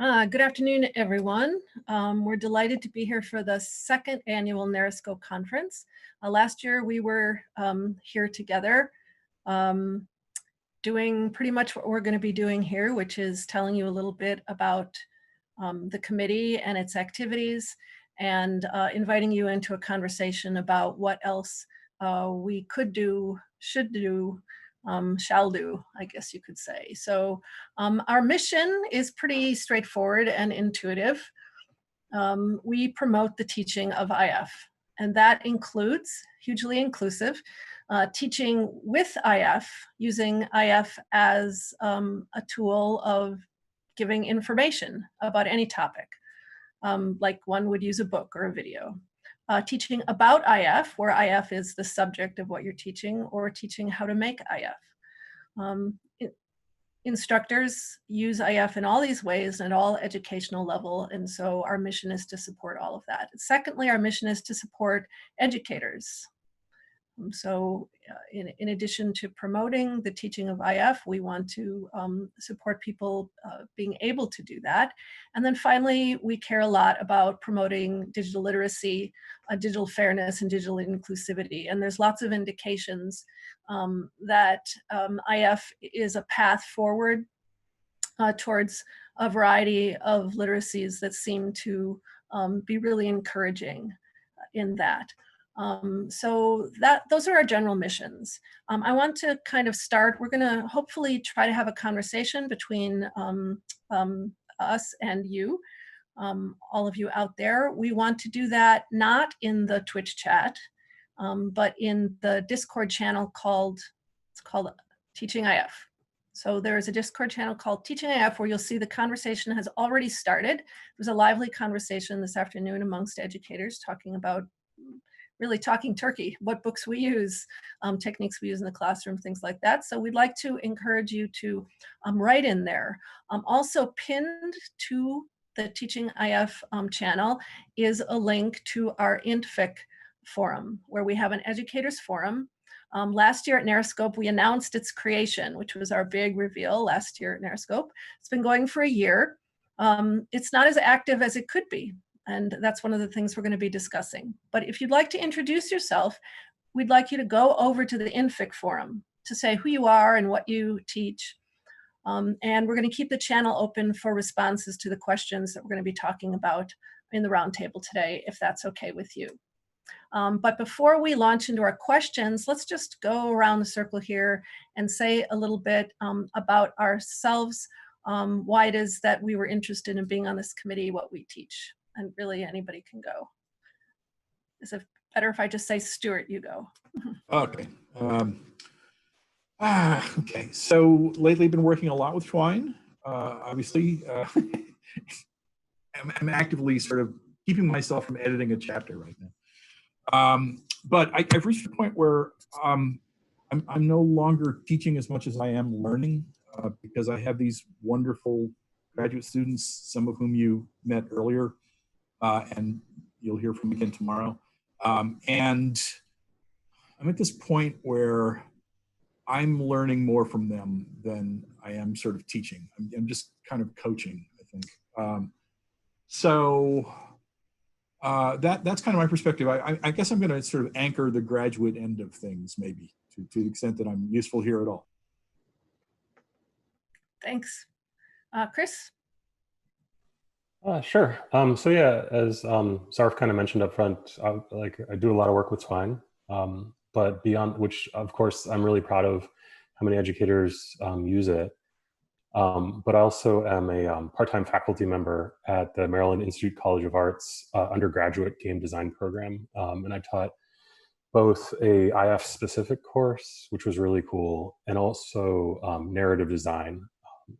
Good afternoon, everyone. We're delighted to be here for the second annual NarraScope conference. Last year, we were here together doing pretty much what we're going to be doing here, which is telling you a little bit about the committee and its activities and inviting you into a conversation about what else we could do, should do, shall do, I guess you could say. So our mission is pretty straightforward and intuitive. We promote the teaching of IF, and that includes, hugely inclusive, teaching with IF, using IF as a tool of giving information about any topic, like one would use a book or a video. Teaching about IF, where IF is the subject of what you're teaching, or teaching how to make IF. Instructors use IF in all these ways at all educational level, and so our mission is to support all of that. Secondly, our mission is to support educators. So in addition to promoting the teaching of IF, we want to support people being able to do that. And then finally, we care a lot about promoting digital literacy, digital fairness, and digital inclusivity. And there's lots of indications that IF is a path forward towards a variety of literacies that seem to be really encouraging in that. So those are our general missions. I want to kind of start, we're gonna hopefully try to have a conversation between us and you, all of you out there. We want to do that not in the Twitch chat, but in the Discord channel it's called Teaching IF. So there is a Discord channel called Teaching IF where you'll see the conversation has already started. There was a lively conversation this afternoon amongst educators talking about really talking turkey, what books we use, techniques we use in the classroom, things like that. So we'd like to encourage you to write in there. Also pinned to the Teaching IF channel is a link to our INTFIC forum, where we have an educators forum. Last year at NarraScope, we announced its creation, which was our big reveal last year at NarraScope. It's been going for a year. It's not as active as it could be. And that's one of the things we're going to be discussing. But if you'd like to introduce yourself, we'd like you to go over to the INFIC forum to say who you are and what you teach. And we're going to keep the channel open for responses to the questions that we're going to be talking about in the roundtable today, if that's okay with you. But before we launch into our questions, let's just go around the circle here and say a little bit about ourselves, why it is that we were interested in being on this committee, what we teach. And really anybody can go. Is it better if I just say, Stuart, you go? Okay. Okay. So lately I've been working a lot with Twine. Obviously, I'm actively sort of keeping myself from editing a chapter right now. But I've reached a point where I'm no longer teaching as much as I am learning because I have these wonderful graduate students, some of whom you met earlier, and you'll hear from again tomorrow. And I'm at this point where I'm learning more from them than I am sort of teaching. I'm just kind of coaching, I think. That's kind of my perspective. I guess I'm going to sort of anchor the graduate end of things, maybe, to the extent that I'm useful here at all. Thanks. Chris? Sure. So yeah, as Sarf kind of mentioned up front, I do a lot of work with Twine, but beyond which, of course, I'm really proud of how many educators use it. But I also am a part-time faculty member at the Maryland Institute College of Arts undergraduate game design program. And I taught both a IF-specific course, which was really cool, and also narrative design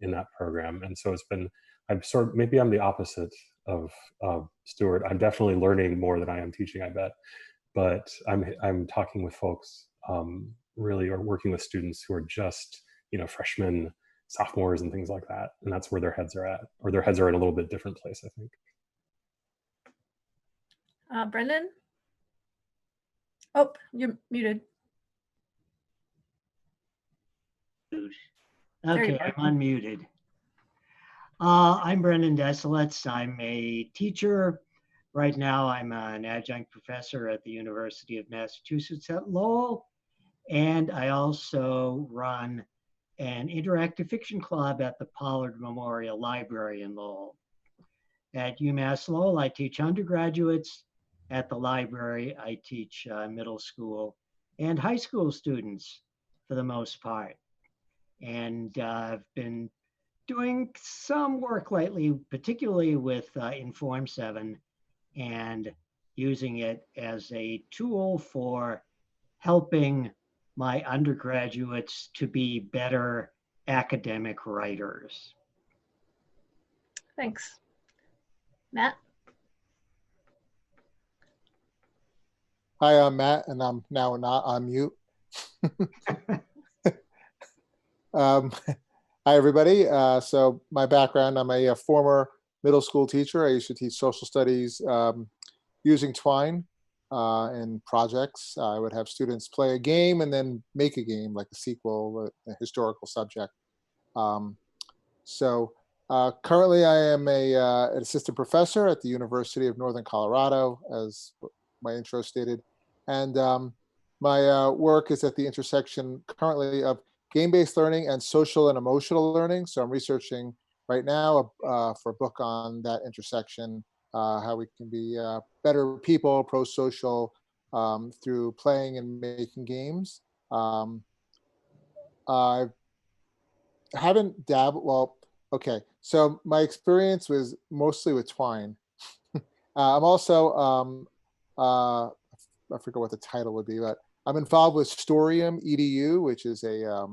in that program. And so it's been, maybe I'm the opposite of Stuart. I'm definitely learning more than I am teaching, I bet. But I'm talking with folks really, or working with students who are just, freshmen, sophomores, and things like that. And that's where their heads are at, or their heads are in a little bit different place, I think. Brendan? Oh, you're muted. Okay, I'm unmuted. I'm Brendan Desilets. I'm a teacher. Right now, I'm an adjunct professor at the University of Massachusetts at Lowell. And I also run an interactive fiction club at the Pollard Memorial Library in Lowell. At UMass Lowell, I teach undergraduates. At the library, I teach middle school and high school students for the most part. And I've been doing some work lately, particularly with Inform 7 and using it as a tool for helping my undergraduates to be better academic writers. Thanks. Matt? Hi, I'm Matt, and I'm now not on mute. Hi, everybody. So my background, I'm a former middle school teacher. I used to teach social studies using Twine in projects. I would have students play a game and then make a game, like a sequel, a historical subject. Currently I am an assistant professor at the University of Northern Colorado, as my intro stated. And my work is at the intersection currently of game-based learning and social and emotional learning. So I'm researching right now for a book on that intersection, how we can be better people, pro-social, through playing and making games. I haven't dabbled, well, okay. So my experience was mostly with Twine. I'm also, I forget what the title would be, but I'm involved with Storium EDU, which is a,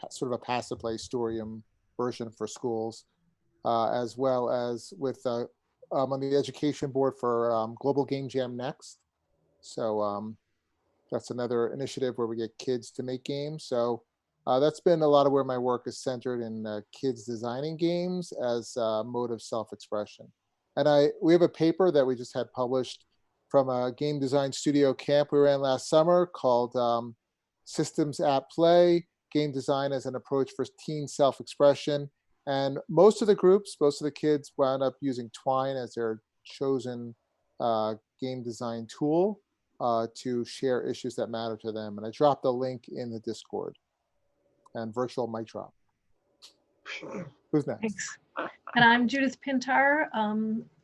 sort of a passive play Storium version for schools, as well as with, I'm on the education board for Global Game Jam Next. So that's another initiative where we get kids to make games. So that's been a lot of where my work is centered in kids designing games as a mode of self-expression. And we have a paper that we just had published from a game design studio camp we ran last summer called Systems at Play, Game Design as an Approach for Teen Self-Expression. And most of the kids wound up using Twine as their chosen game design tool to share issues that matter to them. And I dropped a link in the Discord. And virtual mic drop. Who's next? Thanks. And I'm Judith Pintar.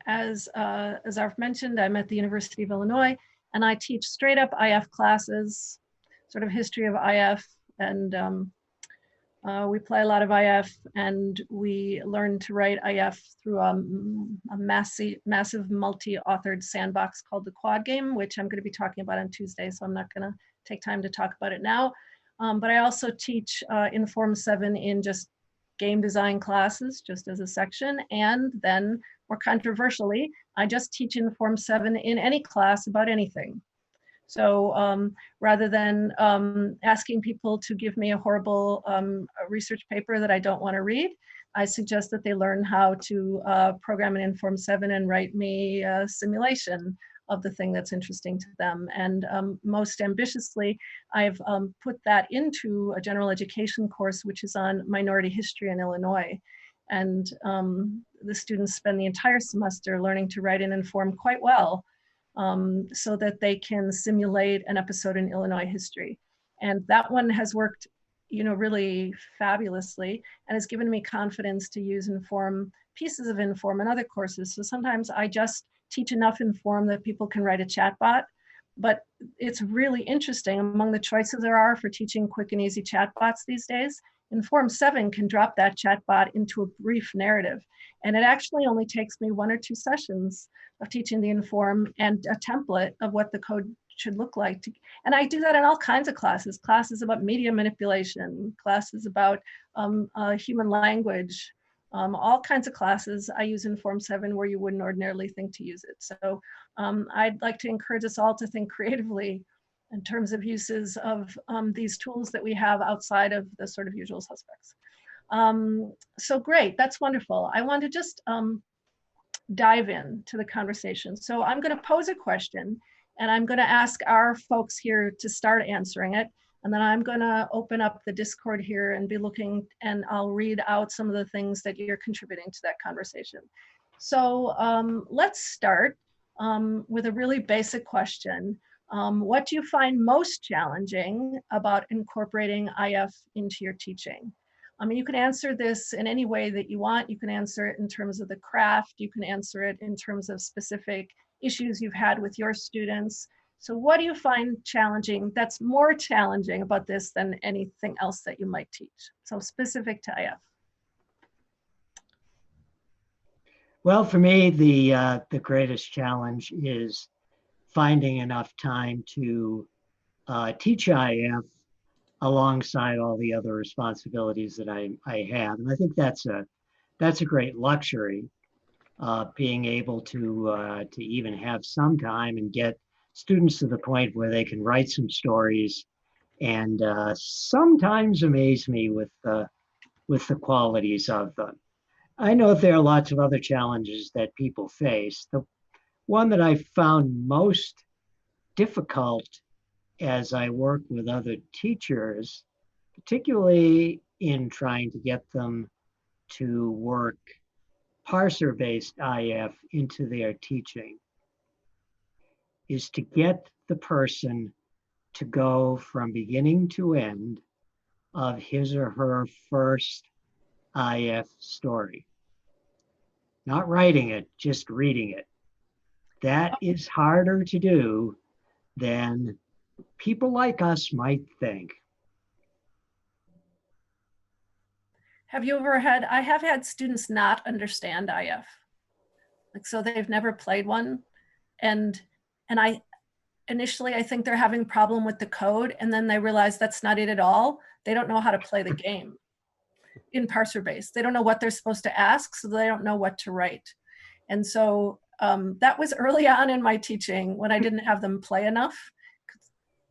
As I've mentioned, I'm at the University of Illinois, and I teach straight up IF classes, sort of history of IF, and we play a lot of IF, and we learn to write IF through a massive multi-authored sandbox called the Quad Game, which I'm going to be talking about on Tuesday, so I'm not going to take time to talk about it now. But I also teach Inform 7 in just game design classes, just as a section. And then, more controversially, I just teach Inform 7 in any class about anything. So rather than asking people to give me a horrible research paper that I don't want to read, I suggest that they learn how to program in Inform 7 and write me a simulation of the thing that's interesting to them. And most ambitiously, I've put that into a general education course, which is on minority history in Illinois. And the students spend the entire semester learning to write in Inform quite well, so that they can simulate an episode in Illinois history. And that one has worked, really fabulously, and has given me confidence to use Inform, pieces of Inform in other courses. So sometimes I just teach enough Inform that people can write a chatbot, but it's really interesting. Among the choices there are for teaching quick and easy chatbots these days, Inform 7 can drop that chatbot into a brief narrative. And it actually only takes me 1 or 2 sessions of teaching the Inform and a template of what the code should look like. And I do that in all kinds of classes about media manipulation, classes about human language, all kinds of classes. I use Inform 7 where you wouldn't ordinarily think to use it. So I'd like to encourage us all to think creatively in terms of uses of these tools that we have outside of the sort of usual suspects. So great, that's wonderful. I want to just dive into the conversation. So I'm going to pose a question, and I'm going to ask our folks here to start answering it. And then I'm going to open up the Discord here and be looking, and I'll read out some of the things that you're contributing to that conversation. So let's start with a really basic question. What do you find most challenging about incorporating IF into your teaching? You can answer this in any way that you want. You can answer it in terms of the craft. You can answer it in terms of specific issues you've had with your students. So what do you find challenging, that's more challenging about this than anything else that you might teach? So specific to IF. Well, for me, the greatest challenge is finding enough time to teach IF alongside all the other responsibilities that I have. And I think that's a great luxury, being able to even have some time and get students to the point where they can write some stories and sometimes amaze me with the qualities of them. I know there are lots of other challenges that people face. The one that I found most difficult as I work with other teachers, particularly in trying to get them to work parser-based IF into their teaching, is to get the person to go from beginning to end of his or her first IF story. Not writing it, just reading it. That is harder to do than people like us might think. Have you ever had, I have had students not understand IF. Like, so they've never played one. And initially I think they're having a problem with the code, and then they realize that's not it at all. They don't know how to play the game in parser based. They don't know what they're supposed to ask, so they don't know what to write. And so that was early on in my teaching when I didn't have them play enough.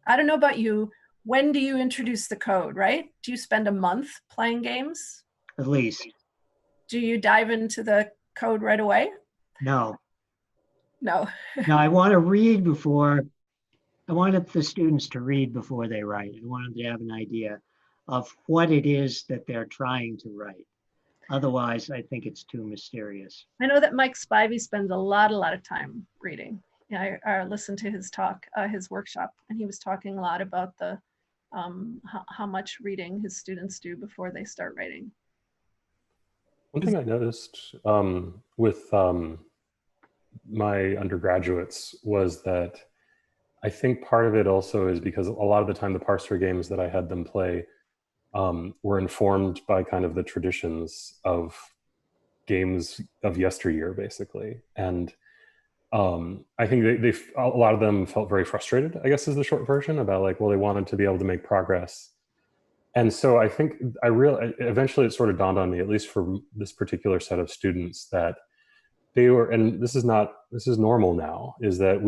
I don't know about you, when do you introduce the code, right? Do you spend a month playing games? At least. Do you dive into the code right away? No. No. No, I want to read before, I wanted the students to read before they write. I wanted them to have an idea of what it is that they're trying to write. Otherwise, I think it's too mysterious. I know that Mike Spivey spends a lot of time reading. Yeah, I listened to his talk, his workshop, and he was talking a lot about the how much reading his students do before they start writing. One thing I noticed with my undergraduates was that I think part of it also is because a lot of the time the parser games that I had them play were informed by kind of the traditions of games of yesteryear, basically. And I think a lot of them felt very frustrated, I guess is the short version, about like, well, they wanted to be able to make progress. And so I think eventually it sort of dawned on me, at least for this particular set of students, that they were, and this is normal now, is that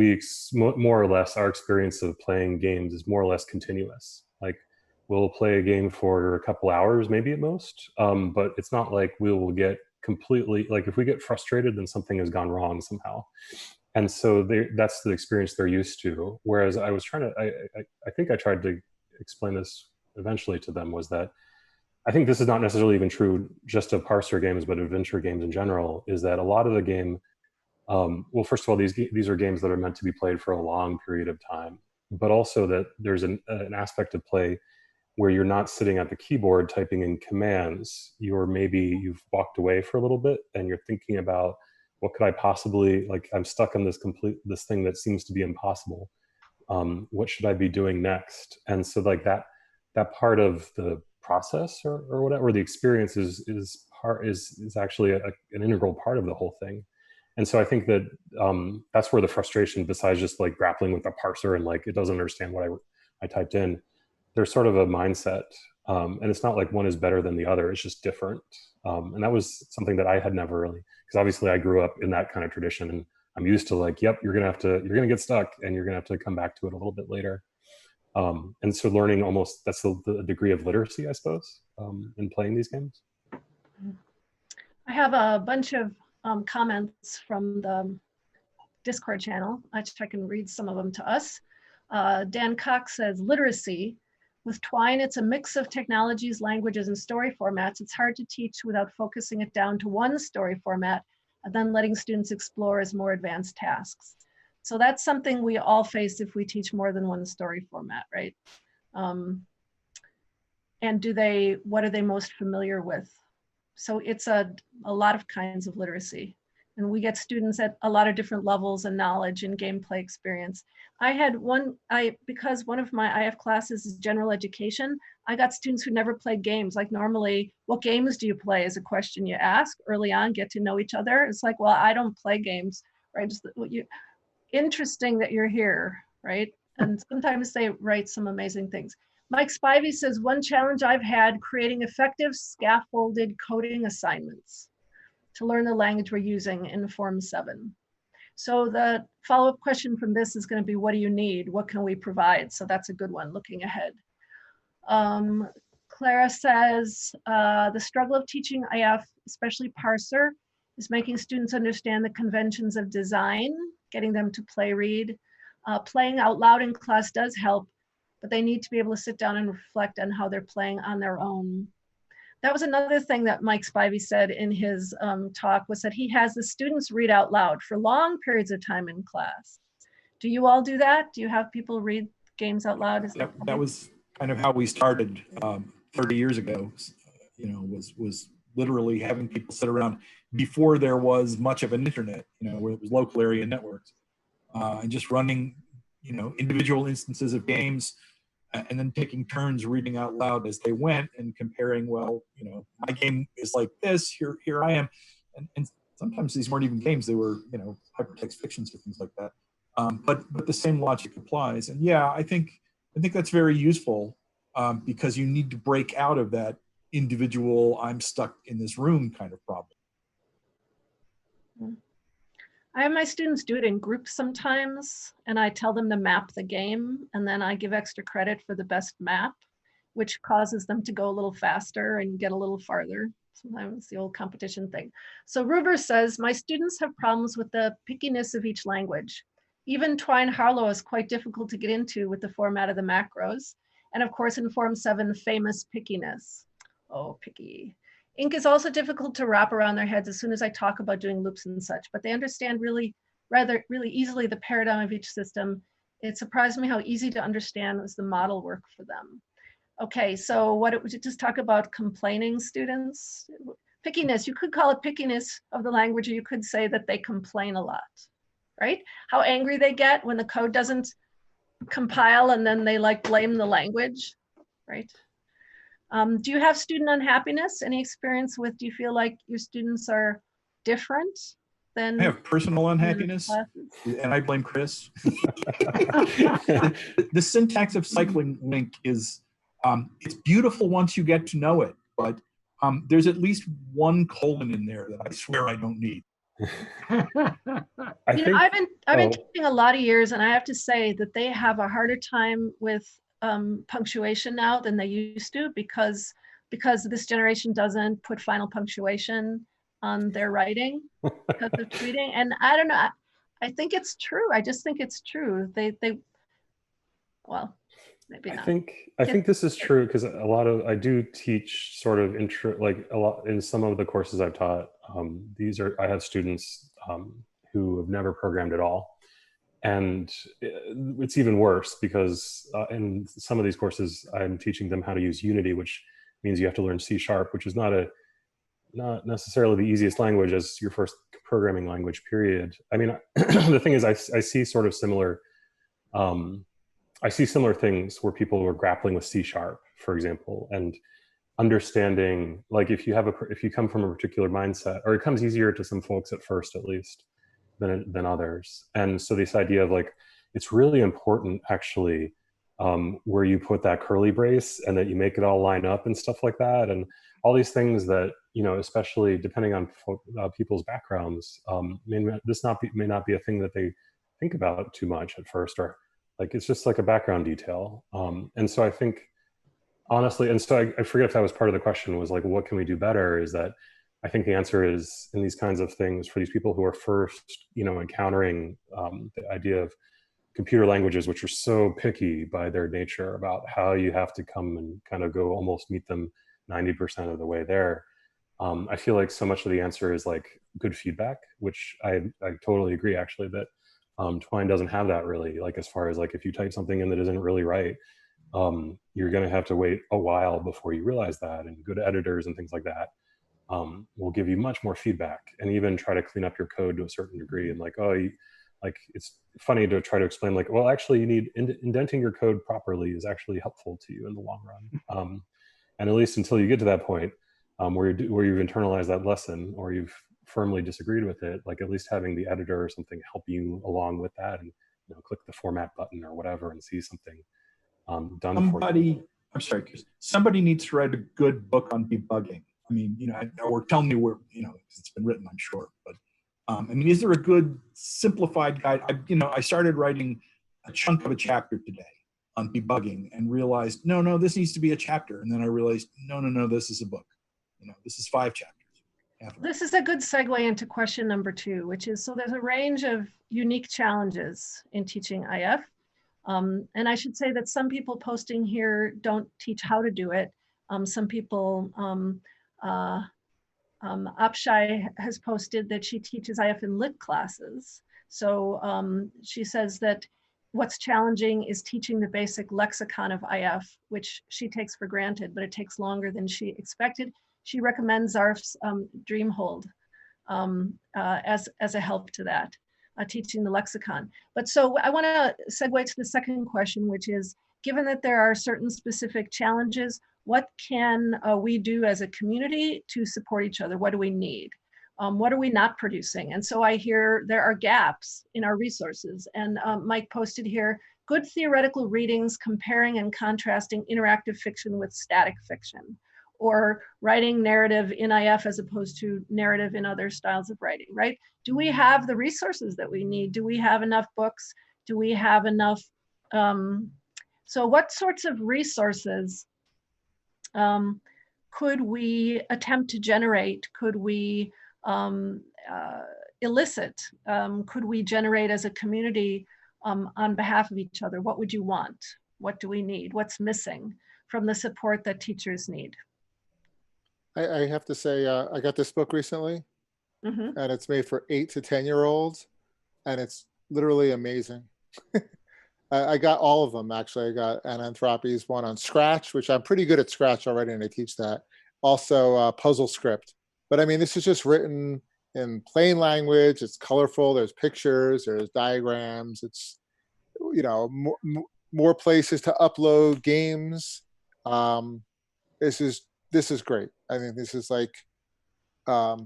more or less our experience of playing games is more or less continuous. Like we'll play a game for a couple hours, maybe at most, but it's not like we will get completely, like if we get frustrated, then something has gone wrong somehow. And so that's the experience they're used to. Whereas I was I think I tried to explain this eventually to them, was that I think this is not necessarily even true just of parser games, but adventure games in general, is that a lot of the game, well, first of all, these are games that are meant to be played for a long period of time, but also that there's an aspect of play where you're not sitting at the keyboard typing in commands. You've walked away for a little bit and you're thinking about, what could I possibly, like, I'm stuck on this thing that seems to be impossible. What should I be doing next? And so like that part of the process or whatever, the experience is actually an integral part of the whole thing. And so I think that that's where the frustration, besides just like grappling with the parser and like it doesn't understand what I typed in, there's sort of a mindset, and it's not like one is better than the other, it's just different. And that was something that I had never really, because obviously I grew up in that kind of tradition and I'm used to like, yep, you're gonna get stuck and you're gonna have to come back to it a little bit later. And so learning almost, that's the degree of literacy, I suppose, in playing these games. I have a bunch of comments from the Discord channel. I can read some of them to us. Dan Cox says, literacy, With Twine, it's a mix of technologies, languages, and story formats. It's hard to teach without focusing it down to one story format and then letting students explore as more advanced tasks. So that's something we all face if we teach more than one story format, right? And what are they most familiar with? So it's a lot of kinds of literacy. And we get students at a lot of different levels and knowledge and gameplay experience. Because one of my IF classes is general education, I got students who never played games. Like normally, what games do you play is a question you ask early on, get to know each other. It's like, well, I don't play games, right? Interesting that you're here, right? And sometimes they write some amazing things. Mike Spivey says, one challenge I've had creating effective scaffolded coding assignments to learn the language we're using in Form 7. So the follow-up question from this is going to be, what do you need? What can we provide? So that's a good one, looking ahead. Clara says, the struggle of teaching IF, especially parser, is making students understand the conventions of design, getting them to play read. Playing out loud in class does help, but they need to be able to sit down and reflect on how they're playing on their own. That was another thing that Mike Spivey said in his talk, was that he has the students read out loud for long periods of time in class. Do you all do that? Do you have people read games out loud? That was kind of how we started 30 years ago, was literally having people sit around before there was much of an internet, where it was local area networks, and just running, individual instances of games, and then taking turns reading out loud as they went and comparing, well, my game is like this, here I am. And sometimes these weren't even games, they were, hypertext fictions or things like that. But the same logic applies. And yeah, I think that's very useful, because you need to break out of that individual, I'm stuck in this room kind of problem. I have my students do it in groups sometimes, and I tell them to map the game, and then I give extra credit for the best map, which causes them to go a little faster and get a little farther. Sometimes it's the old competition thing. So Ruber says, my students have problems with the pickiness of each language. Even Twine Harlow is quite difficult to get into with the format of the macros. And of course, in Form 7, famous pickiness. Oh, picky. Ink is also difficult to wrap around their heads as soon as I talk about doing loops and such, but they understand really easily the paradigm of each system. It surprised me how easy to understand was the model work for them. Okay, so would you just talk about complaining students? Pickiness, you could call it pickiness of the language, or you could say that they complain a lot, right? How angry they get when the code doesn't compile and then they blame the language, right? Do you have student unhappiness? Any experience with, do you feel like your students are different than? I have personal unhappiness, and I blame Chris. The syntax of cycling link is, it's beautiful once you get to know it, but there's at least one colon in there that I swear I don't need. I've been teaching a lot of years, and I have to say that they have a harder time with punctuation now than they used to, because this generation doesn't put final punctuation on their writing because of tweeting. And I don't know, I think it's true. I just think it's true. Well, maybe not. I think this is true because I do teach sort of a lot in some of the courses I've taught. I have students who have never programmed at all. And it's even worse because in some of these courses, I'm teaching them how to use Unity, which means you have to learn C#, which is not necessarily the easiest language as your first programming language, period. I mean, the thing is, I see sort of similar, I see similar things where people are grappling with C#, for example, and understanding, like if you come from a particular mindset, or it comes easier to some folks at first, at least, than others. And so this idea of it's really important actually where you put that curly brace and that you make it all line up and stuff like that. And all these things that, especially depending on people's backgrounds, may not be a thing that they think about too much at first, or it's just like a background detail. And so I think, honestly, and so I forget if that was part of the question, was what can we do better, is that I think the answer is, in these kinds of things, for these people who are first, encountering the idea of computer languages, which are so picky by their nature about how you have to come and kind of go almost meet them 90% of the way there. I feel like so much of the answer is like good feedback, which I totally agree actually that Twine doesn't have that really, like as far as like if you type something in that isn't really right, you're going to have to wait a while before you realize that, and good editors and things like that will give you much more feedback and even try to clean up your code to a certain degree. And like, like it's funny to try to explain like, well, actually you need indenting your code properly is actually helpful to you in the long run. And at least until you get to that point where you've internalized that lesson or you've firmly disagreed with it, like at least having the editor or something help you along with that, and click the format button or whatever and see something done for you. I'm sorry, Chris. Somebody needs to write a good book on debugging. I mean, or tell me where, it's been written, I'm sure. But I mean, is there a good simplified guide? I started writing a chunk of a chapter today on debugging and realized, no, this needs to be a chapter. And then I realized, no, this is a book. This is 5 chapters. This is a good segue into question number 2, which is, so there's a range of unique challenges in teaching IF. And I should say that some people posting here don't teach how to do it. Some people, Apshai has posted that she teaches IF in lit classes. So she says that what's challenging is teaching the basic lexicon of IF, which she takes for granted, but it takes longer than she expected. She recommends Zarf's Dreamhold as a help to that. Teaching the lexicon. But so I want to segue to the second question, which is, given that there are certain specific challenges, what can we do as a community to support each other? What do we need? What are we not producing? And so I hear there are gaps in our resources. And Mike posted here, good theoretical readings comparing and contrasting interactive fiction with static fiction, or writing narrative in IF as opposed to narrative in other styles of writing, right? Do we have the resources that we need? Do we have enough books? Do we have enough? So what sorts of resources could we attempt to generate? Could we elicit? Could we generate as a community on behalf of each other? What would you want? What do we need? What's missing from the support that teachers need? I have to say, I got this book recently, and it's made for 8 to 10-year-olds, and it's literally amazing. I got all of them, actually. I got Ananthropy's one on Scratch, which I'm pretty good at Scratch already, and I teach that. Also, Puzzle Script. But I mean, this is just written in plain language. It's colorful. There's pictures. There's diagrams. It's, more places to upload games. This is great. I mean, this is like,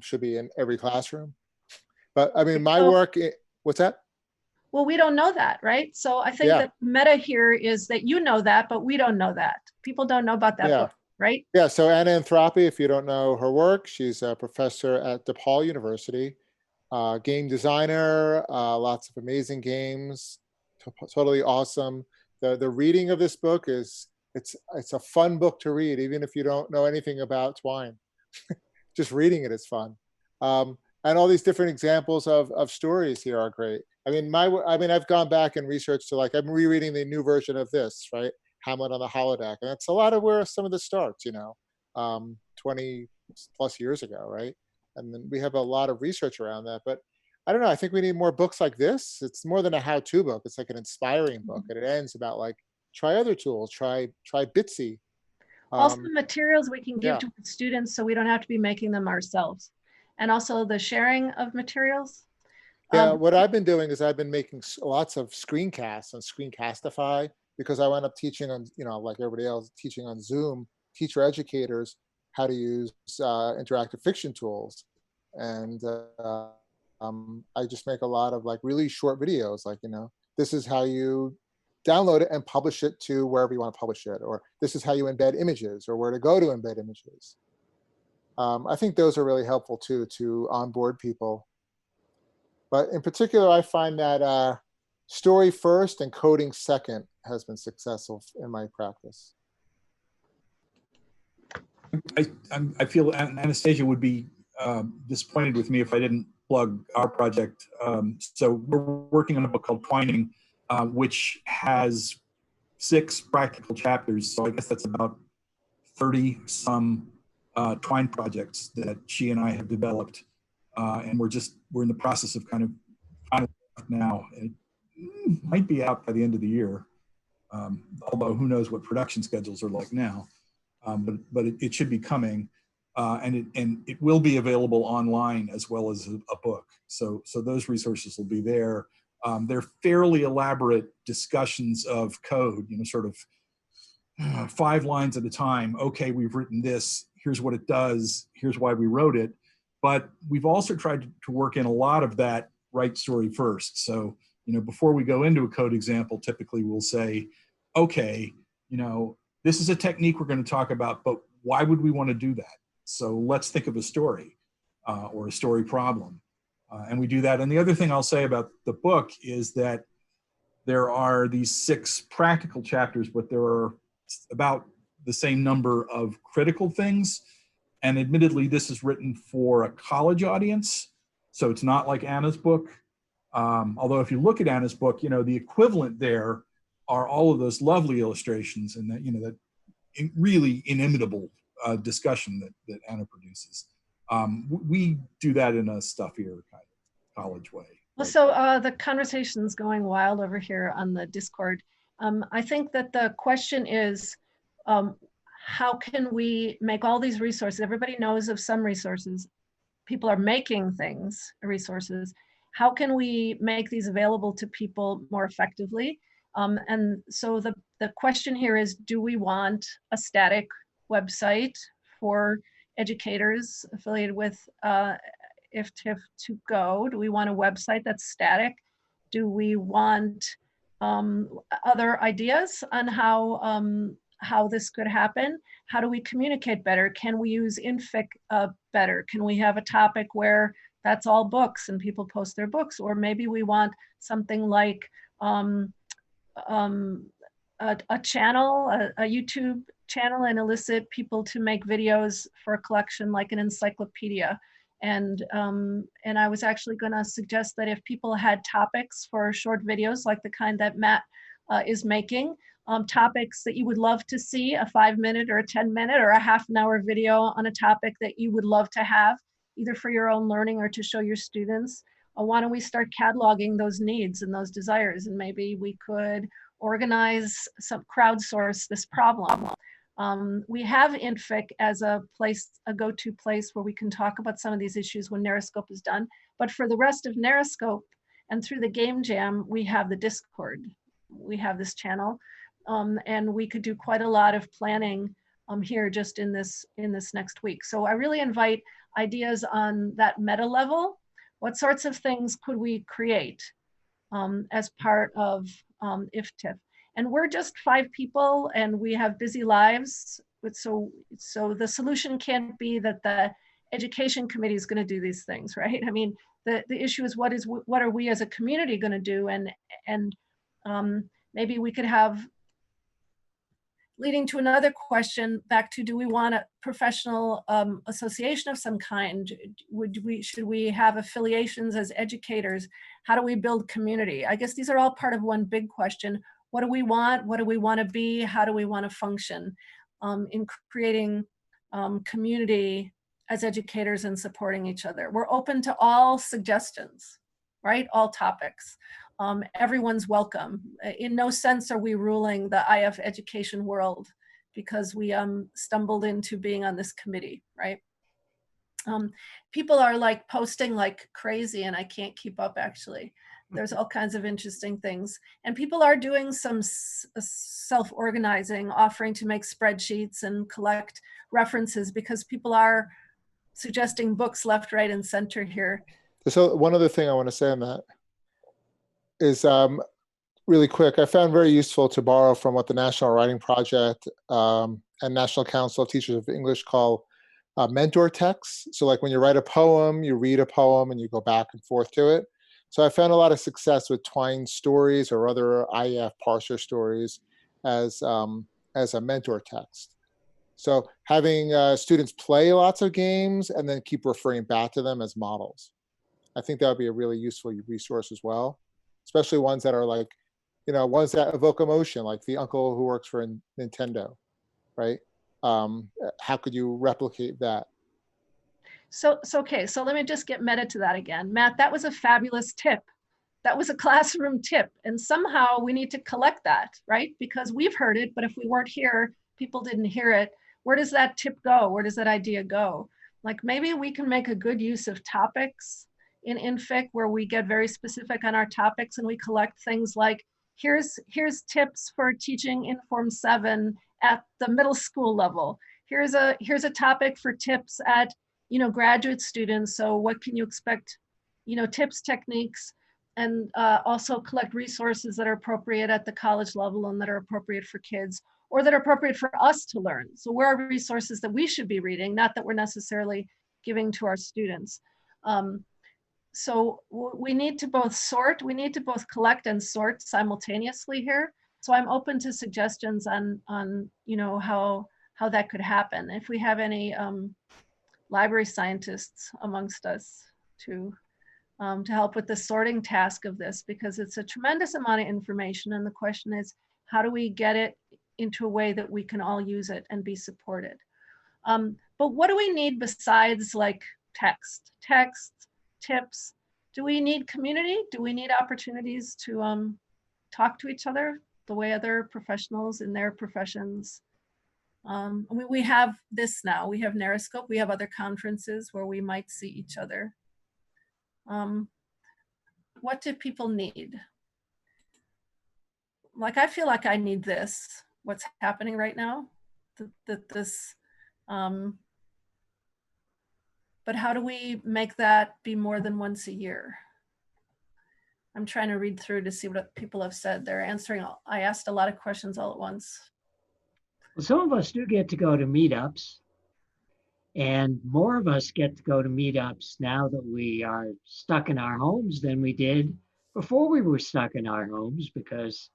should be in every classroom. But I mean, my work, what's that? Well, we don't know that, right? So I think that meta here is that you know that, but we don't know that. People don't know about that book, right? Yeah, so Ananthropy, if you don't know her work, she's a professor at DePaul University, game designer, lots of amazing games, totally awesome. The reading of this book is, it's a fun book to read, even if you don't know anything about Twine. Just reading it is fun. And all these different examples of stories here are great. I mean, I've gone back and researched to, like, I'm rereading the new version of this, right? Hamlet on the holodeck. And that's a lot of where some of this starts, 20 plus years ago, right? And then we have a lot of research around that. But I don't know, I think we need more books like this. It's more than a how-to book. It's like an inspiring book. And it ends about, like, try other tools, try Bitsy. Also materials we can give to students so we don't have to be making them ourselves. And also the sharing of materials. Yeah, what I've been doing is I've been making lots of screencasts on Screencastify, because I wound up teaching on, like everybody else, teaching on Zoom, teacher educators, how to use interactive fiction tools. And I just make a lot of, like, really short videos, like, this is how you download it and publish it to wherever you want to publish it, or this is how you embed images, or where to go to embed images. I think those are really helpful too, to onboard people. But in particular, I find that story first and coding second has been successful in my practice. I feel Anastasia would be disappointed with me if I didn't plug our project. So we're working on a book called Twining. which has 6 practical chapters. So I guess that's about 30 some Twine projects that she and I have developed. And we're in the process of kind of final now. It might be out by the end of the year, although who knows what production schedules are like now. But it should be coming, and it will be available online as well as a book. So those resources will be there. They're fairly elaborate discussions of code, sort of 5 lines at a time. Okay, we've written this. Here's what it does. Here's why we wrote it. But we've also tried to work in a lot of that write story first. So, before we go into a code example, typically we'll say, okay, this is a technique we're going to talk about, but why would we want to do that? So let's think of a story or a story problem. And we do that. And the other thing I'll say about the book is that there are these 6 practical chapters, but there are about the same number of critical things. And admittedly, this is written for a college audience. So it's not like Anna's book. Although if you look at Anna's book, the equivalent there are all of those lovely illustrations and that, that really inimitable discussion that Anna produces. We do that in a stuffier kind of college way. Well, so the conversation's going wild over here on the Discord. I think that the question is, how can we make all these resources? Everybody knows of some resources. People are making resources. How can we make these available to people more effectively? And so the question here is, do we want a static website for educators affiliated with IFTIF to go? Do we want a website that's static? Do we want other ideas on how this could happen? How do we communicate better? Can we use InFic better? Can we have a topic where that's all books and people post their books? Or maybe we want something like a channel, a YouTube channel, and elicit people to make videos for a collection like an encyclopedia. And I was actually going to suggest that if people had topics for short videos like the kind that Matt is making, topics that you would love to see, a 5-minute or a 10-minute or a half-an-hour video on a topic that you would love to have, either for your own learning or to show your students. Why don't we start cataloging those needs and those desires? And maybe we could organize some crowdsource this problem. We have InFic as a go-to place where we can talk about some of these issues when NarraScope is done. But for the rest of NarraScope and through the Game Jam, we have the Discord. We have this channel, and we could do quite a lot of planning here just in this next week. So I really invite ideas on that meta level. What sorts of things could we create as part of IFTIF? And we're just 5 people and we have busy lives. So the solution can't be that the education committee is going to do these things, right? I mean, the issue is what are we as a community going to do? And maybe we could have, leading to another question back to, do we want a professional association of some kind? Should we have affiliations as educators? How do we build community? I guess these are all part of one big question. What do we want? What do we want to be? How do we want to function in creating community as educators and supporting each other? We're open to all suggestions, right? All topics. Everyone's welcome. In no sense are we ruling the IF education world because we stumbled into being on this committee, right? People are like posting like crazy and I can't keep up actually. There's all kinds of interesting things. And people are doing some self-organizing, offering to make spreadsheets and collect references because people are suggesting books left, right, and center here. So one other thing I want to say on that is really quick. I found very useful to borrow from what the National Writing Project and National Council of Teachers of English call mentor texts. So like when you write a poem, you read a poem and you go back and forth to it. So I found a lot of success with Twine stories or other IEF parser stories as a mentor text. So having students play lots of games and then keep referring back to them as models. I think that would be a really useful resource as well, especially ones that are like ones that evoke emotion, like the uncle who works for Nintendo, right? How could you replicate that? Okay, so let me just get meta to that again. Matt, that was a fabulous tip. That was a classroom tip. And somehow we need to collect that, right? Because we've heard it, but if we weren't here, people didn't hear it. Where does that tip go? Where does that idea go? Like maybe we can make a good use of topics in InFIC where we get very specific on our topics and we collect things like, here's tips for teaching Inform 7 at the middle school level. Here's a topic for tips at, graduate students. So what can you expect, tips, techniques, and also collect resources that are appropriate at the college level and that are appropriate for kids or that are appropriate for us to learn. So where are resources that we should be reading, not that we're necessarily giving to our students. So we need to both collect and sort simultaneously here. So I'm open to suggestions on how that could happen. If we have any library scientists amongst us to help with the sorting task of this, because it's a tremendous amount of information. And the question is, how do we get it into a way that we can all use it and be supported? But what do we need besides like text, tips? Do we need community? Do we need opportunities to talk to each other the way other professionals in their professions? We have this now. We have NarraScope. We have other conferences where we might see each other. What do people need? Like, I feel like I need this, what's happening right now, but how do we make that be more than once a year? I'm trying to read through to see what people have said. They're answering, I asked a lot of questions all at once. Well, some of us do get to go to meetups, and more of us get to go to meetups now that we are stuck in our homes than we did before we were stuck in our homes, because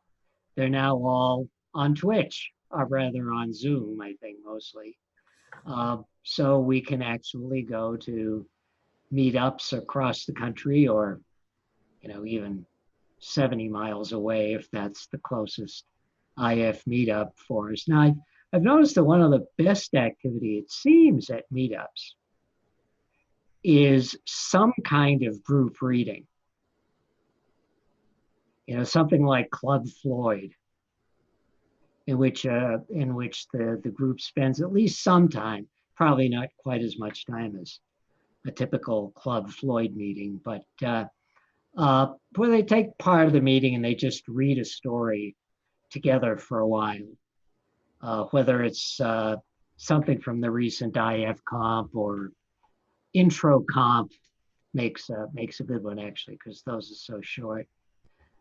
they're now all on Twitch, or rather on Zoom, I think mostly. So we can actually go to meetups across the country, or even 70 miles away if that's the closest IF meetup for us. Now, I've noticed that one of the best activity, it seems, at meetups is some kind of group reading. Something like Club Floyd, in which the group spends at least some time, probably not quite as much time as a typical Club Floyd meeting, but where they take part of the meeting and they just read a story together for a while, whether it's something from the recent IF comp or intro comp makes a good one, actually, because those are so short.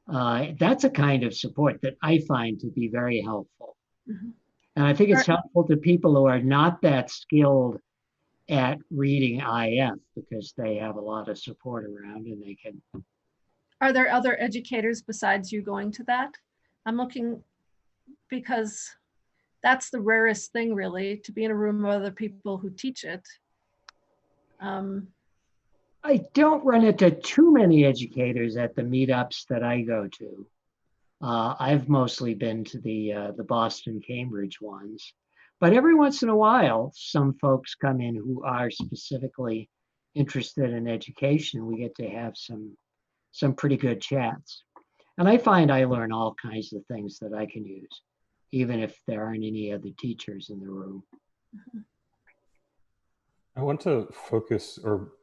That's a kind of support that I find to be very helpful. Mm-hmm. And I think it's helpful to people who are not that skilled at reading IF, because they have a lot of support around and they can. Are there other educators besides you going to that? I'm looking, because that's the rarest thing, really, to be in a room with other people who teach it. I don't run into too many educators at the meetups that I go to. I've mostly been to the Boston, Cambridge ones, but every once in a while, some folks come in who are specifically interested in education. We get to have some pretty good chats. And I find I learn all kinds of things that I can use, even if there aren't any other teachers in the room. I want to focus, or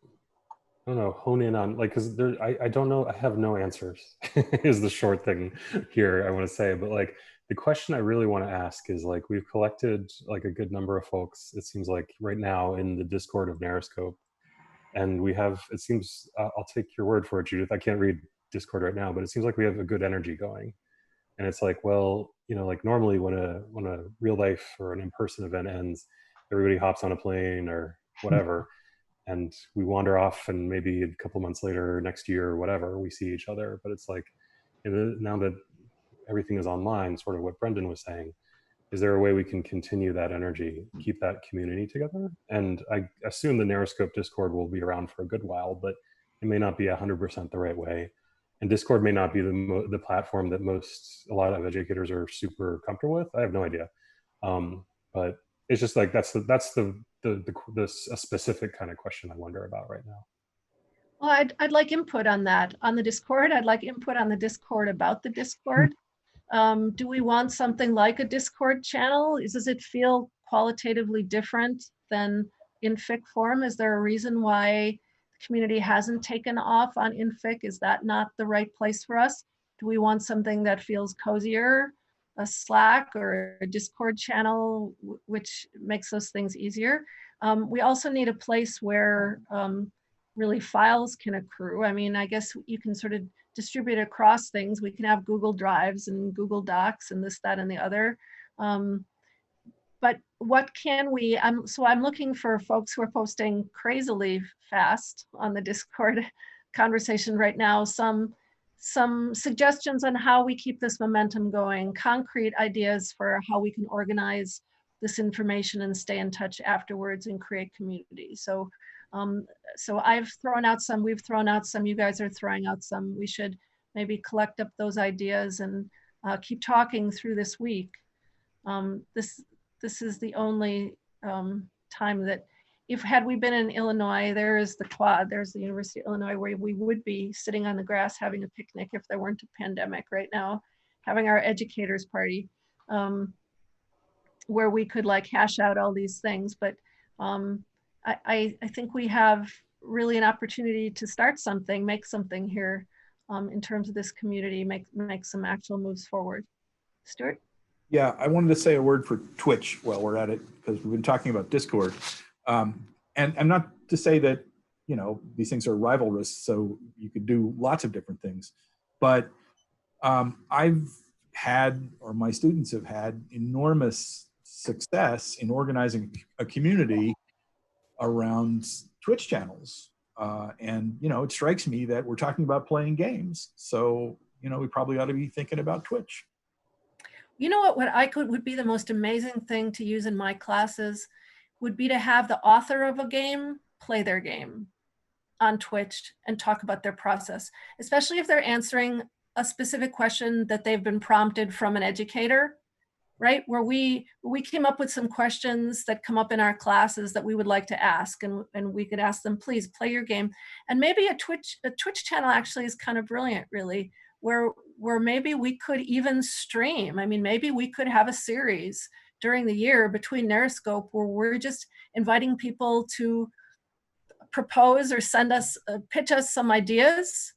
I don't know, hone in on, like, because I don't know, I have no answers is the short thing here I want to say. But like, the question I really want to ask is, like, we've collected like a good number of folks, it seems like, right now in the Discord of NarraScope. And we have, it seems, I'll take your word for it, Judith, I can't read Discord right now, but it seems like we have a good energy going. And it's like, well, like normally when a real life or an in-person event ends, everybody hops on a plane or whatever, and we wander off, and maybe a couple months later, next year or whatever, we see each other. But it's like, now that everything is online, sort of what Brendan was saying, is there a way we can continue that energy, keep that community together? And I assume the NarraScope Discord will be around for a good while, but it may not be 100% the right way. And Discord may not be the platform that a lot of educators are super comfortable with. I have no idea. But it's just like, that's a specific kind of question I wonder about right now. Well, I'd like input on that. On the Discord, I'd like input on the Discord about the Discord. Do we want something like a Discord channel? Does it feel qualitatively different than InFIC forum? Is there a reason why the community hasn't taken off on InFIC? Is that not the right place for us? Do we want something that feels cozier, a Slack or a Discord channel, which makes those things easier? We also need a place where really files can accrue. I mean, I guess you can sort of distribute across things. We can have Google Drives and Google Docs and this, that, and the other. But what can we, so I'm looking for folks who are posting crazily fast on the Discord conversation right now, some suggestions on how we keep this momentum going, concrete ideas for how we can organize this information and stay in touch afterwards and create community. So I've thrown out some, we've thrown out some, you guys are throwing out some. We should maybe collect up those ideas and keep talking through this week. This is the only time that, had we been in Illinois, there is the quad, there's the University of Illinois, where we would be sitting on the grass having a picnic if there weren't a pandemic right now, having our educators party, where we could like hash out all these things. But I think we have really an opportunity to start something, make something here in terms of this community, make some actual moves forward. Stuart? Yeah, I wanted to say a word for Twitch while we're at it, because we've been talking about Discord. And not to say that, you know, these things are rivalrous, so you could do lots of different things. But I've had, or my students have had, enormous success in organizing a community around Twitch channels. And, you know, it strikes me that we're talking about playing games. So, you know, we probably ought to be thinking about Twitch. You know what would be the most amazing thing to use in my classes would be to have the author of a game play their game on Twitch and talk about their process, especially if they're answering a specific question that they've been prompted from an educator, right? Where we came up with some questions that come up in our classes that we would like to ask, and we could ask them, please play your game. And maybe a Twitch channel actually is kind of brilliant, really, where maybe we could even stream. I mean, maybe we could have a series during the year between NarraScope where we're just inviting people to propose or send us, pitch us some ideas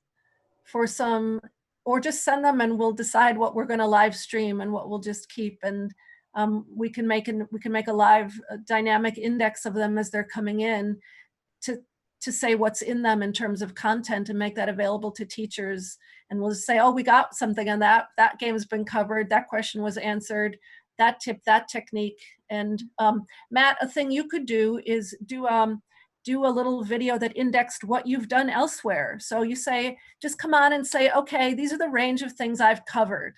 for some, or just send them and we'll decide what we're going to live stream and what we'll just keep. And we can make a live dynamic index of them as they're coming in to say what's in them in terms of content and make that available to teachers. And we'll just say, oh, we got something on that. That game's been covered. That question was answered. That tip, that technique. And Matt, a thing you could do is do a little video that indexed what you've done elsewhere. So you say, just come on and say, okay, these are the range of things I've covered,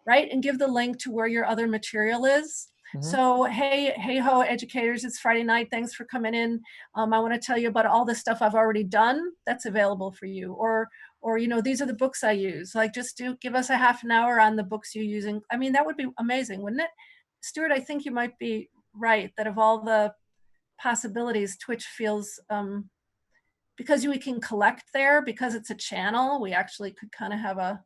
right? And give the link to where your other material is. Mm-hmm. So, hey ho, educators, it's Friday night. Thanks for coming in. I want to tell you about all the stuff I've already done that's available for you. Or you know, these are the books I use. Like, just give us a half an hour on the books you're using. I mean, that would be amazing, wouldn't it? Stuart, I think you might be right that of all the possibilities, Twitch feels, because we can collect there, because it's a channel, we actually could kind of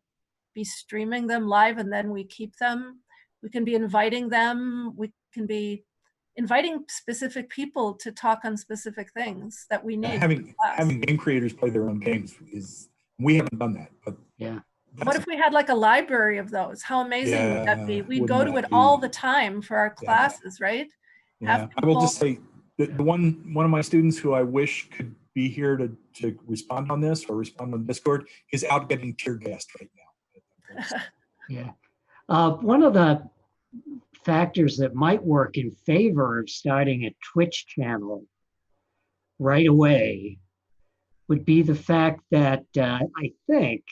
be streaming them live and then we keep them. We can be inviting them. We can be inviting specific people to talk on specific things that we need. Having game creators play their own games we haven't done that, but yeah. What if we had like a library of those? How amazing would that be? We'd go to it all the time for our classes, right? Yeah. I will just say that one of my students who I wish could be here to respond on this or respond on Discord is out getting tear gassed right now. Yeah. One of the factors that might work in favor of starting a Twitch channel right away would be the fact that I think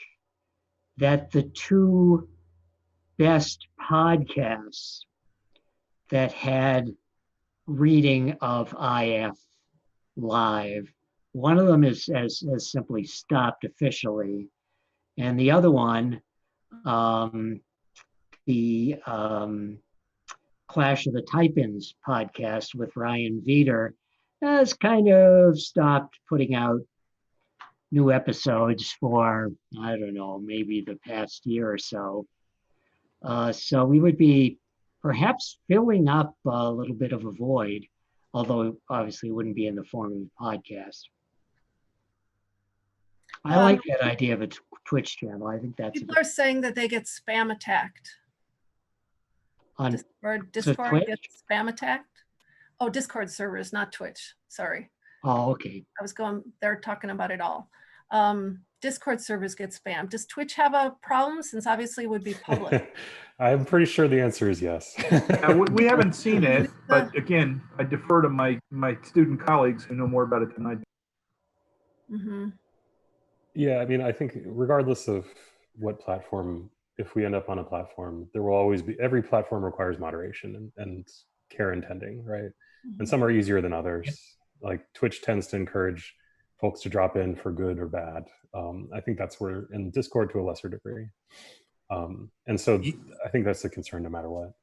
that the two best podcasts that had reading of IF live, one of them has simply stopped officially, And the other one, the Clash of the Type-Ins podcast with Ryan Veeder, has kind of stopped putting out new episodes for, I don't know, maybe the past year or so. So we would be perhaps filling up a little bit of a void, although obviously it wouldn't be in the form of a podcast. I like that idea of a Twitch channel. I think that's People are saying that they get spam attacked. on Discord gets spam attacked. Oh, Discord servers, not Twitch. Sorry. Oh, okay. They're talking about it all. Discord servers get spammed. Does Twitch have a problem, since obviously it would be public? I'm pretty sure the answer is yes. We haven't seen it, but again, I defer to my student colleagues who know more about it than I do. Mm-hmm. Yeah, I mean, I think regardless of what platform, if we end up on a platform, there will always be, every platform requires moderation and care intending, right? Mm-hmm. And some are easier than others. Like Twitch tends to encourage folks to drop in for good or bad. I think that's where, in Discord to a lesser degree. And so I think that's a concern no matter what.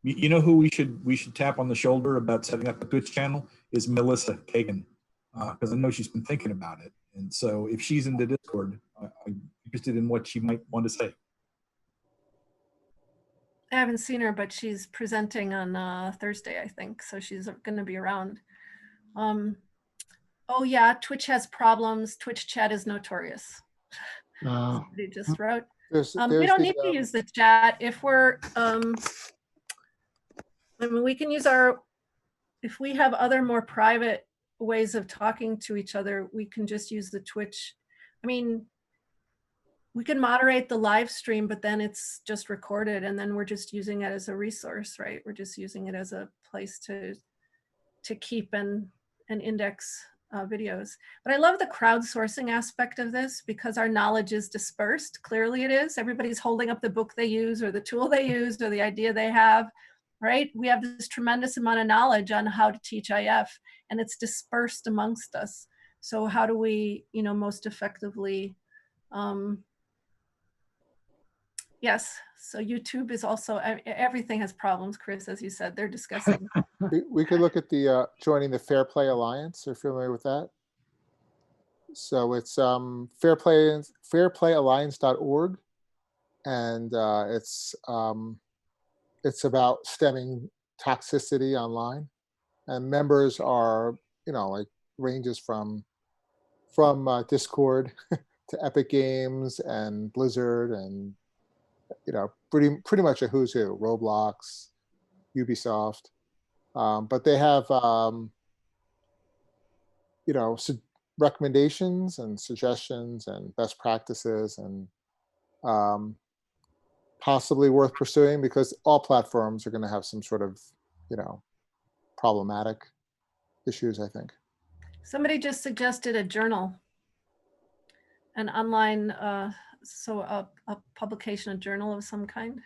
You know who we should tap on the shoulder about setting up a Twitch channel is Melissa Kagan, because I know she's been thinking about it. And so if she's in the Discord, I'm interested in what she might want to say. I haven't seen her, but she's presenting on Thursday, I think. So she's going to be around. Oh yeah, Twitch has problems. Twitch chat is notorious. Somebody just wrote. We don't need to use the chat if we're, I mean, we can use if we have other more private ways of talking to each other, we can just use the Twitch. I mean, we can moderate the live stream, but then it's just recorded and then we're just using it as a resource, right? We're just using it as a place to keep and index videos. But I love the crowdsourcing aspect of this because our knowledge is dispersed. Clearly it is. Everybody's holding up the book they use or the tool they used or the idea they have, right? We have this tremendous amount of knowledge on how to teach IF and it's dispersed amongst us. So how do we, most effectively, yes. So YouTube is also, everything has problems, Chris, as you said, they're discussing. We could look at the joining the Fair Play Alliance. Are you familiar with that? So it's fairplayalliance.org, and it's about stemming toxicity online. And members are, like ranges from Discord to Epic Games and Blizzard and pretty much a who's who, Roblox, Ubisoft. But they have, recommendations and suggestions and best practices and possibly worth pursuing because all platforms are going to have some sort of, problematic issues, I think. Somebody just suggested a journal, an online, so a publication, a journal of some kind.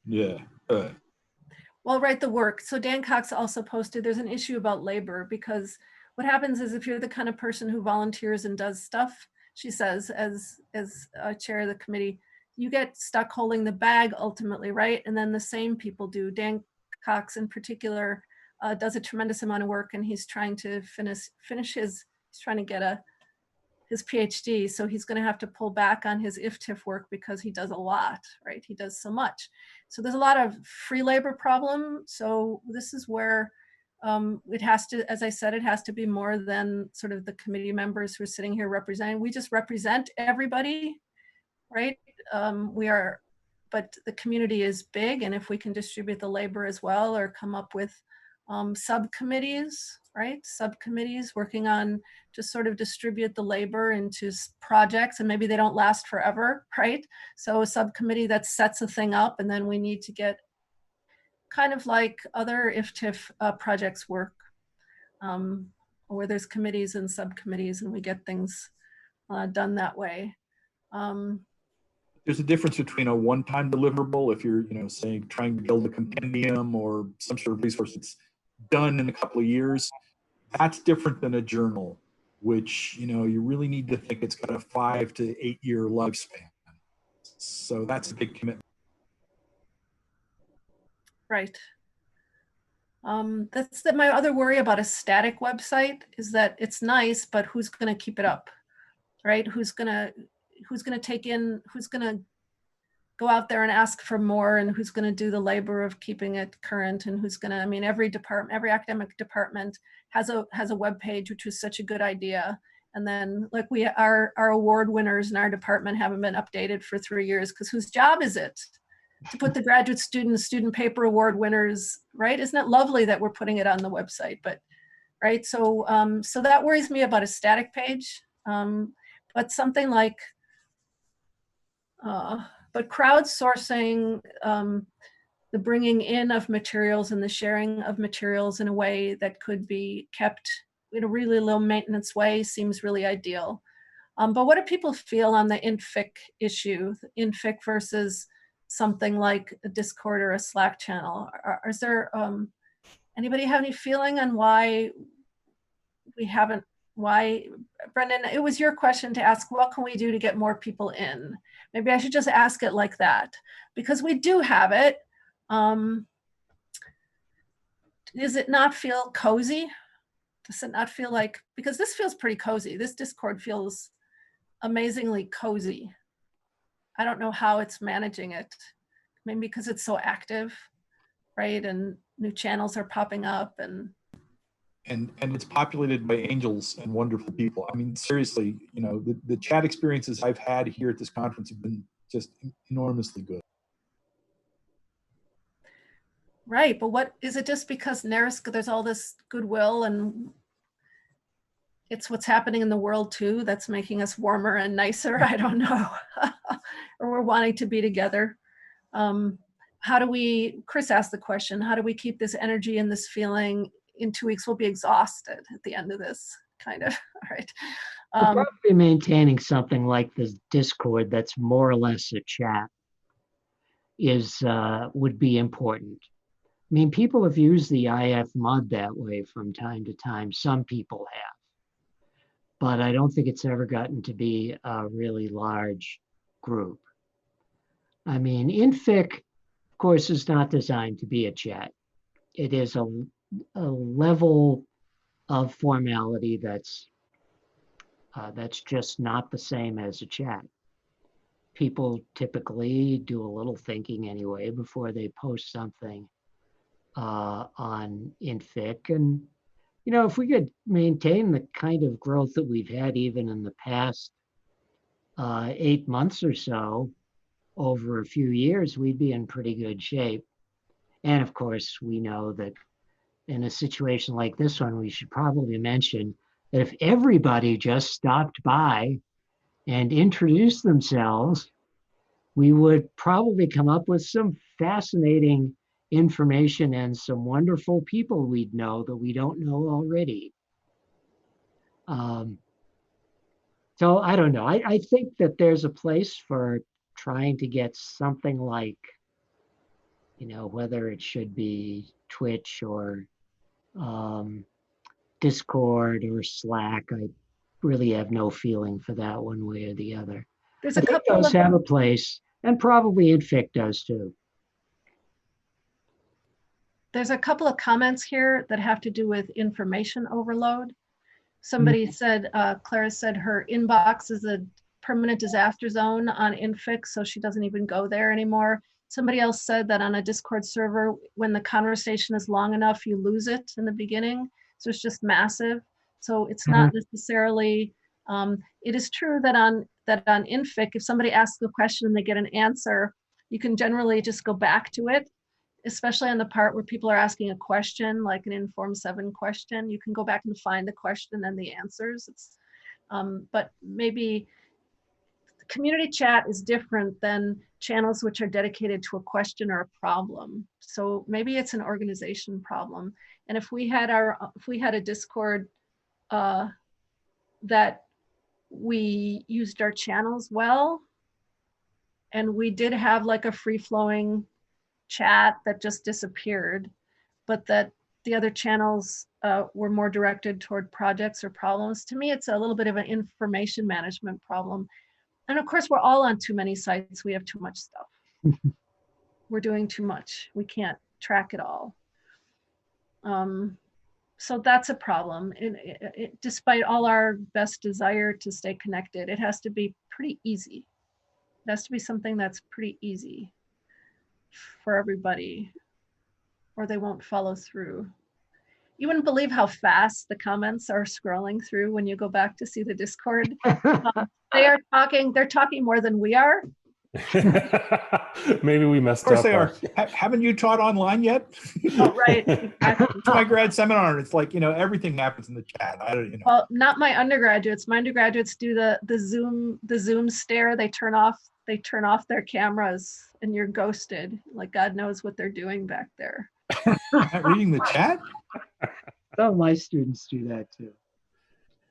Yeah. Well, write the work. So Dan Cox also posted, there's an issue about labor because what happens is if you're the kind of person who volunteers and does stuff, she says, as chair of the committee, you get stuck holding the bag ultimately, right? And then the same people do. Dan Cox in particular does a tremendous amount of work and he's trying to finish he's trying to get his PhD. So he's going to have to pull back on his IFTIF work because he does a lot, right? He does so much. So there's a lot of free labor problem. So this is where it has to, as I said, it has to be more than sort of the committee members who are sitting here representing. We just represent everybody, right? But the community is big. And if we can distribute the labor as well or come up with subcommittees, right? Subcommittees working on just sort of distribute the labor into projects and maybe they don't last forever, right? So a subcommittee that sets a thing up and then we need to get kind of like other IFTIF projects work where there's committees and subcommittees and we get things done that way. There's a difference between a one-time deliverable if you're, saying trying to build a compendium or some sort of resource that's done in a couple of years. That's different than a journal. which, you know, you really need to think it's got a 5 to 8 year lifespan. So that's a big commitment. Right. That's my other worry about a static website is that it's nice, but who's going to keep it up, right? Who's going to go out there and ask for more, and who's going to do the labor of keeping it current, and who's going to, I mean, every academic department has a web page, which was such a good idea. And then like our award winners in our department haven't been updated for 3 years, because whose job is it to put the graduate student paper award winners, right? Isn't it lovely that we're putting it on the website? But right, so so that worries me about a static page. But something like but crowdsourcing, the bringing in of materials and the sharing of materials in a way that could be kept in a really low maintenance way seems really ideal. But what do people feel on the InFic issue, InFic versus something like a Discord or a Slack channel? Is there, anybody have any feeling on why we haven't, why, Brendan, it was your question to ask, what can we do to get more people in? Maybe I should just ask it like that, because we do have it. Does it not feel cozy? Does it not feel like, because this feels pretty cozy. This Discord feels amazingly cozy. I don't know how it's managing it. Maybe because it's so active, right? And new channels are popping up, and it's populated by angels and wonderful people. I mean, seriously, you know, the chat experiences I've had here at this conference have been just enormously good. Right, but what is it, just because NarraScope, there's all this goodwill and it's what's happening in the world too that's making us warmer and nicer? I don't know. Or we're wanting to be together. How do we, Chris asked the question, how do we keep this energy and this feeling? In 2 weeks, we'll be exhausted at the end of this, kind of, all right. Probably maintaining something like this Discord that's more or less a chat is would be important. I mean, people have used the IF mud that way from time to time. Some people have, but I don't think it's ever gotten to be a really large group. I mean, InFic, of course, is not designed to be a chat. It is a level of formality that's just not the same as a chat. People typically do a little thinking anyway before they post something on InFic. And, you know, if we could maintain the kind of growth that we've had even in the past 8 months or so over a few years, we'd be in pretty good shape. And of course, we know that in a situation like this one, we should probably mention that if everybody just stopped by and introduced themselves, we would probably come up with some fascinating information and some wonderful people we'd know that we don't know already. So I don't know. I think that there's a place for trying to get something like, you know, whether it should be Twitch or Discord or Slack. I really have no feeling for that one way or the other. There's I a think couple those of, have a place, and probably InFic does too. there's a couple of comments here that have to do with information overload. Somebody said, Clara said her inbox is a permanent disaster zone on InFic, so she doesn't even go there anymore. Somebody else said that on a Discord server, when the conversation is long enough, you lose it in the beginning. So it's just massive. So it's not necessarily, it is true that on InFic, if somebody asks a question and they get an answer, you can generally just go back to it, especially on the part where people are asking a question, like an Inform 7 question. You can go back and find the question and the answers. It's, but maybe community chat is different than channels which are dedicated to a question or a problem. So maybe it's an organization problem. And if we had a Discord that we used our channels well, and we did have like a free flowing chat that just disappeared, but that the other channels were more directed toward projects or problems. To me, it's a little bit of an information management problem. And of course, we're all on too many sites. We have too much stuff. We're doing too much. We can't track it all. So that's a problem. Despite all our best desire to stay connected, it has to be pretty easy. It has to be something that's pretty easy for everybody, or they won't follow through. You wouldn't believe how fast the comments are scrolling through when you go back to see the Discord. They're talking more than we are. Maybe we messed Of course up. they are. Haven't you taught online yet? Oh, right. Exactly. It's my grad seminar. It's like, everything happens in the chat. I don't, Well, not my undergraduates. My undergraduates do the Zoom stare. They turn off their cameras and you're ghosted. Like God knows what they're doing back there. Not reading the chat? Some of my students do that too.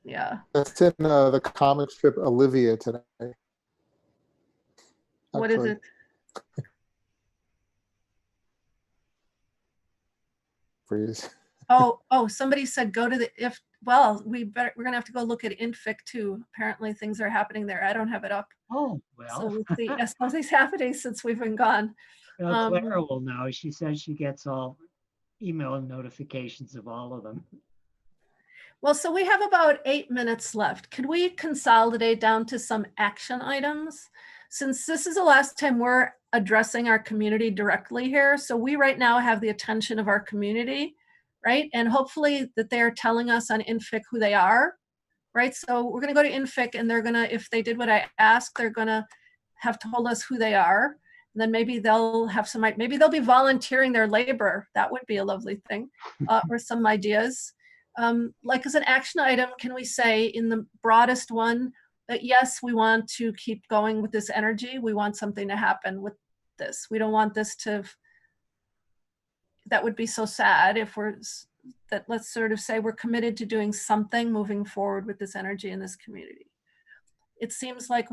Yeah. That's in the comic strip Olivia today. What is it? Freeze. Oh, somebody said go to the well, we're gonna have to go look at INFIC too. Apparently things are happening there. I don't have it up. Oh, well. So we'll see. Yes, something's happening since we've been gone. Clara will know. She says she gets all email notifications of all of them. Well, so we have about 8 minutes left. Could we consolidate down to some action items? Since this is the last time we're addressing our community directly here, so we right now have the attention of our community, right? And hopefully that they're telling us on INFIC who they are, right? So we're gonna go to INFIC and they're gonna, if they did what I asked, they're gonna have told us who they are. And then maybe they'll have some, maybe they'll be volunteering their labor. That would be a lovely thing, or some ideas. Like as an action item, can we say in the broadest one that yes, we want to keep going with this energy. We want something to happen with this. We don't want this to, that would be so sad if let's sort of say we're committed to doing something moving forward with this energy in this community. It seems like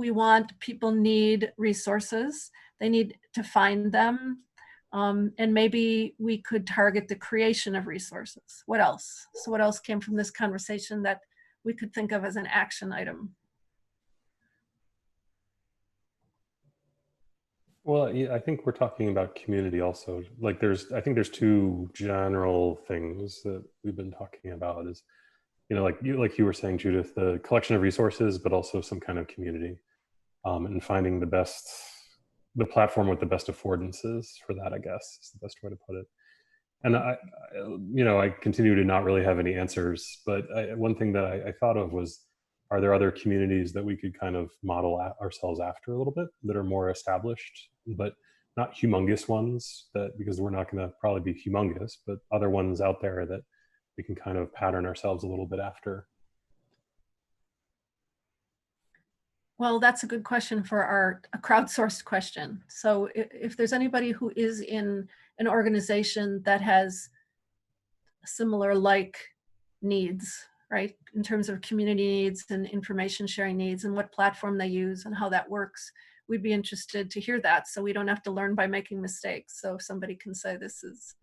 people need resources. They need to find them. And maybe we could target the creation of resources. What else? So what else came from this conversation that we could think of as an action item? Well, I think we're talking about community also. Like I think there's two general things that we've been talking about is, like you were saying, Judith, the collection of resources, but also some kind of community, and finding the platform with the best affordances for that, I guess, is the best way to put it. And I continue to not really have any answers, but one thing that I thought of was, are there other communities that we could kind of model ourselves after a little bit that are more established, but not humongous ones, because we're not going to probably be humongous, but other ones out there that we can kind of pattern ourselves a little bit after? Well, that's a good question for a crowdsourced question. So if there's anybody who is in an organization that has similar needs, right, in terms of community needs and information sharing needs and what platform they use and how that works, we'd be interested to hear that so we don't have to learn by making mistakes. So if somebody can say this is,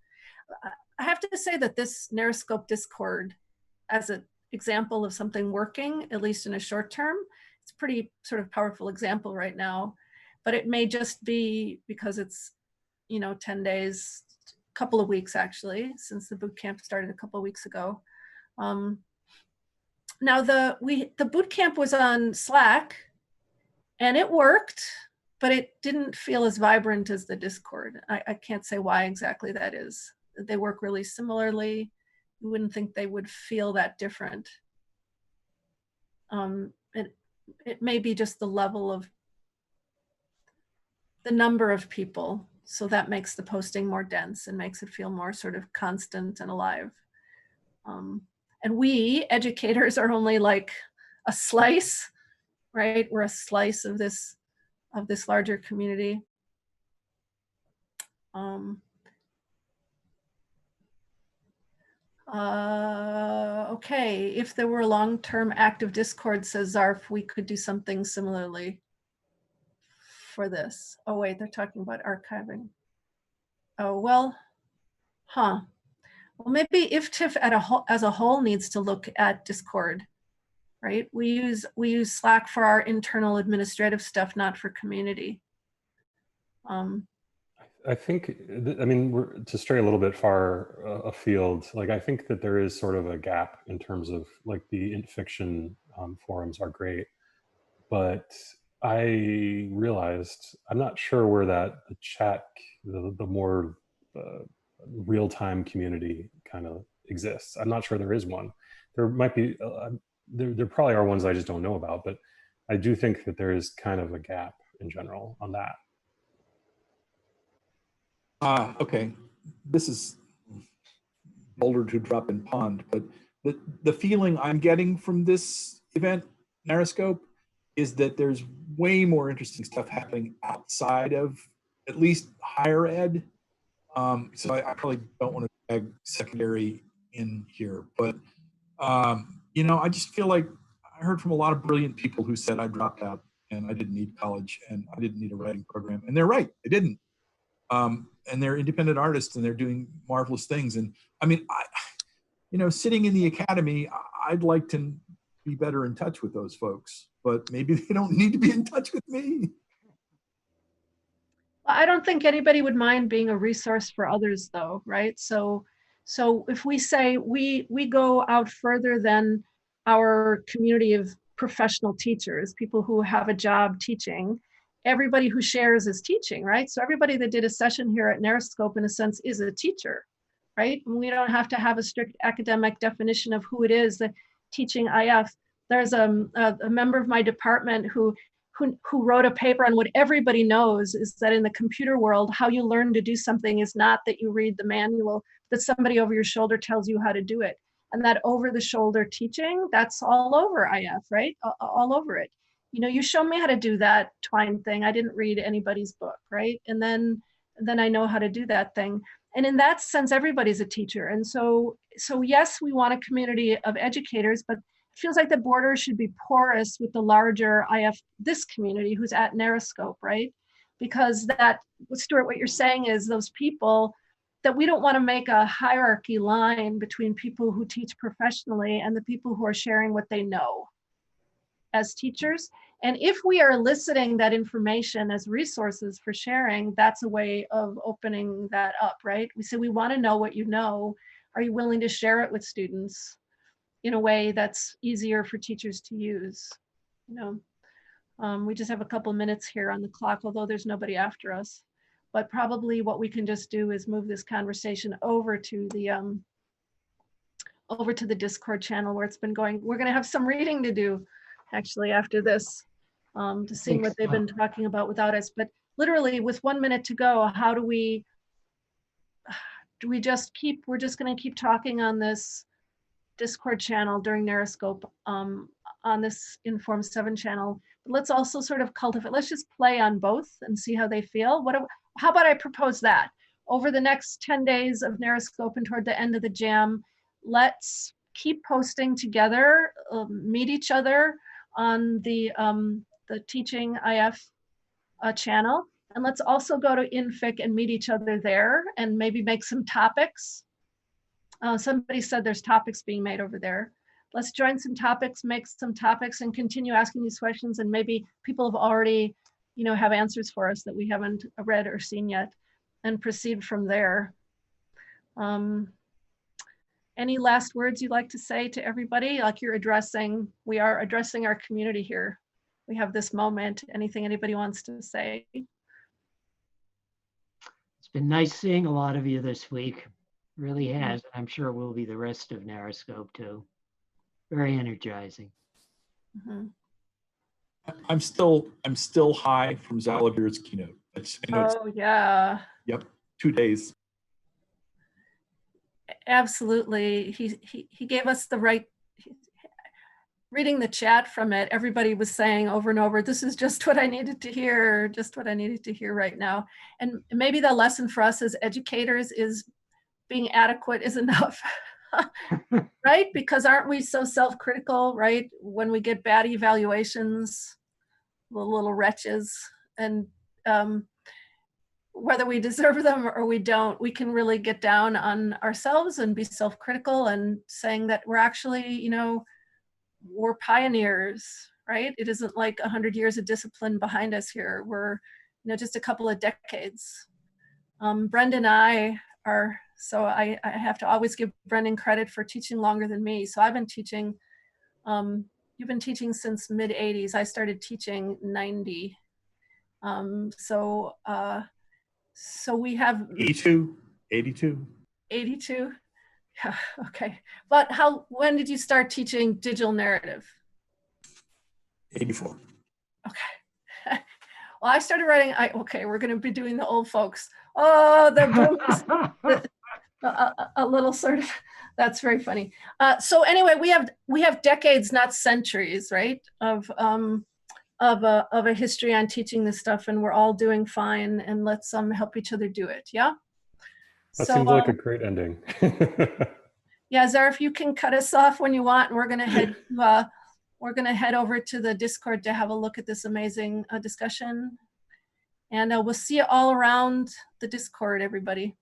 I have to say that this NarraScope Discord as an example of something working, at least in a short term, it's a pretty sort of powerful example right now, but it may just be because it's, 10 days, a couple of weeks actually, since the boot camp started a couple of weeks ago. Now the boot camp was on Slack and it worked, but it didn't feel as vibrant as the Discord. I can't say why exactly that is. They work really similarly. You wouldn't think they would feel that different. It may be just the level of the number of people. So that makes the posting more dense and makes it feel more sort of constant and alive. And we educators are only like a slice, right? We're a slice of this larger community. Okay, if there were a long-term active Discord, says Zarf, we could do something similarly for this. Oh wait, they're talking about archiving. Oh, well, Well, maybe IFTIF as a whole needs to look at Discord, right? We use Slack for our internal administrative stuff, not for community. I think, I mean, we're to stray a little bit far afield. Like, I think that there is sort of a gap in terms of like the fiction forums are great, but I realized I'm not sure where the chat, the more real-time community kind of exists. I'm not sure there is one. There might be, there probably are ones I just don't know about, but I do think that there is kind of a gap in general on that. Okay, this is boulder to drop in pond, but the feeling I'm getting from this event, NarraScope, is that there's way more interesting stuff happening outside of at least higher ed. So I probably don't want to drag secondary in here, but you know, I just feel like I heard from a lot of brilliant people who said I dropped out and I didn't need college and I didn't need a writing program, and they're right, they didn't. And they're independent artists and they're doing marvelous things. And I mean, you know, sitting in the academy, I'd like to be better in touch with those folks, but maybe they don't need to be in touch with me. I don't think anybody would mind being a resource for others though, right? So if we say we go out further than our community of professional teachers, people who have a job teaching, everybody who shares is teaching, right? So everybody that did a session here at NarraScope in a sense is a teacher, right? And we don't have to have a strict academic definition of who it is that teaching IF. There's a member of my department who wrote a paper on what everybody knows is that in the computer world, how you learn to do something is not that you read the manual, that somebody over your shoulder tells you how to do it. And that over the shoulder teaching, that's all over IF, right? All over it. You know, you show me how to do that twine thing. I didn't read anybody's book, right? And then I know how to do that thing. And in that sense, everybody's a teacher. And so yes, we want a community of educators, but it feels like the borders should be porous with the larger IF, this community who's at NarraScope, right? Because that, Stuart, what you're saying is those people that we don't want to make a hierarchy line between people who teach professionally and the people who are sharing what they know as teachers. And if we are eliciting that information as resources for sharing, that's a way of opening that up, right? We say, we want to know what you know. Are you willing to share it with students in a way that's easier for teachers to use? You know, we just have a couple minutes here on the clock, although there's nobody after us. But probably what we can just do is move this conversation over to the Discord channel where it's been going. We're going to have some reading to do actually after this to see what they've been talking about without us. But literally with 1 minute to go, how do we just keep, we're just going to keep talking on this Discord channel during NarraScope on this Inform 7 channel. But let's also sort of cultivate, let's just play on both and see how they feel. How about I propose that? Over the next 10 days of NarraScope and toward the end of the jam, let's keep posting together, meet each other on the Teaching IF channel. And let's also go to InFIC and meet each other there and maybe make some topics. Somebody said there's topics being made over there. Let's join some topics, make some topics and continue asking these questions. And maybe people have already, you know, have answers for us that we haven't read or seen yet and proceed from there. Any last words you'd like to say to everybody? Like we are addressing our community here. We have this moment. Anything anybody wants to say? It's been nice seeing a lot of you this week. Really has. I'm sure it will be the rest of NarraScope too. Very energizing. Mm-hmm. I'm still high from Zalavir's keynote. Oh yeah. Yep, 2 days. Absolutely. He gave us the right, reading the chat from it, everybody was saying over and over, this is just what I needed to hear, just what I needed to hear right now. And maybe the lesson for us as educators is being adequate is enough, right? Because aren't we so self-critical, right? When we get bad evaluations, the little wretches. And whether we deserve them or we don't, we can really get down on ourselves and be self-critical and saying that we're actually, you know, we're pioneers, right? It isn't like 100 years of discipline behind us here. We're, you know, just a couple of decades. Brendan and I are, so I have to always give Brendan credit for teaching longer than me. So I've been teaching, you've been teaching since mid 80s. I started teaching 90. So we have 82. 82. Yeah, okay. But when did you start teaching digital narrative? 84. Okay. Well, I started writing, okay, we're going to be doing the old folks. Oh, the boomers. A little sort of, that's very funny. So anyway, we have decades, not centuries, right? Of a history on teaching this stuff, and we're all doing fine, and let's help each other do it. Yeah. That so, seems like a great ending. Yeah, Zara, if you can cut us off when you want, and we're gonna head over to the Discord to have a look at this amazing discussion, and we'll see you all around the Discord, everybody.